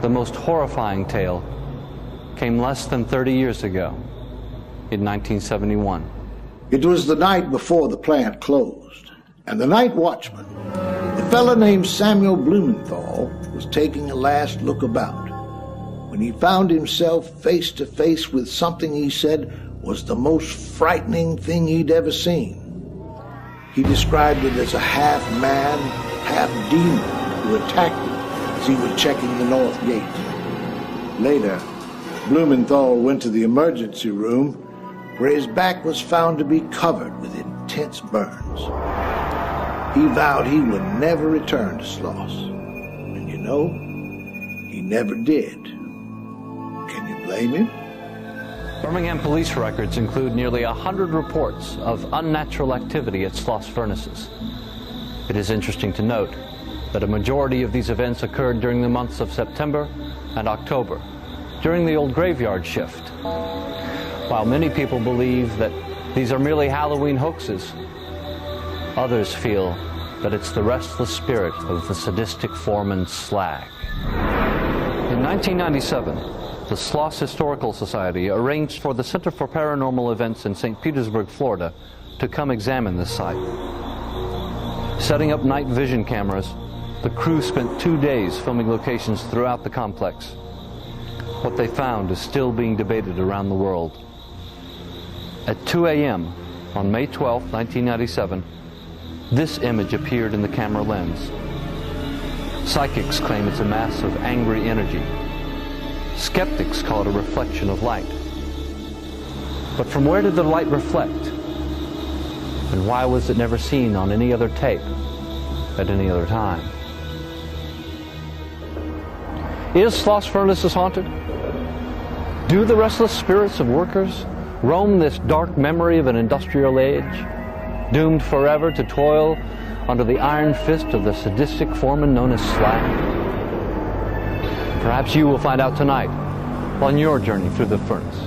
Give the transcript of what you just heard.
the most horrifying tale came less than 30 years ago, in 1971. It was the night before the plant closed, and the night watchman, a fella named Samuel Blumenthal, was taking a last look about when he found himself face to face with something he said was the most frightening thing he'd ever seen. He described it as a half-man, half-demon who attacked him as he was checking the north gate. Later, Blumenthal went to the emergency room where his back was found to be covered with intense burns. He vowed he would never return to Sloss. And you know, he never did. Can you blame him? Birmingham police records include nearly 100 reports of unnatural activity at Sloss furnaces. It is interesting to note that a majority of these events occurred during the months of September and October, during the old graveyard shift. While many people believe that these are merely Halloween hoaxes, others feel that it's the restless spirit of the sadistic foreman Slag. In 1997, the Sloss Historical Society arranged for the Center for Paranormal Events in St. Petersburg, Florida, to come examine this site. Setting up night vision cameras, the crew spent 2 days filming locations throughout the complex. What they found is still being debated around the world. At 2 a.m. on May 12, 1997, this image appeared in the camera lens. Psychics claim it's a mass of angry energy. Skeptics call it a reflection of light. But from where did the light reflect? And why was it never seen on any other tape at any other time? Is Sloss furnaces haunted? Do the restless spirits of workers roam this dark memory of an industrial age, doomed forever to toil under the iron fist of the sadistic foreman known as Slag? Perhaps you will find out tonight on your journey through the furnace.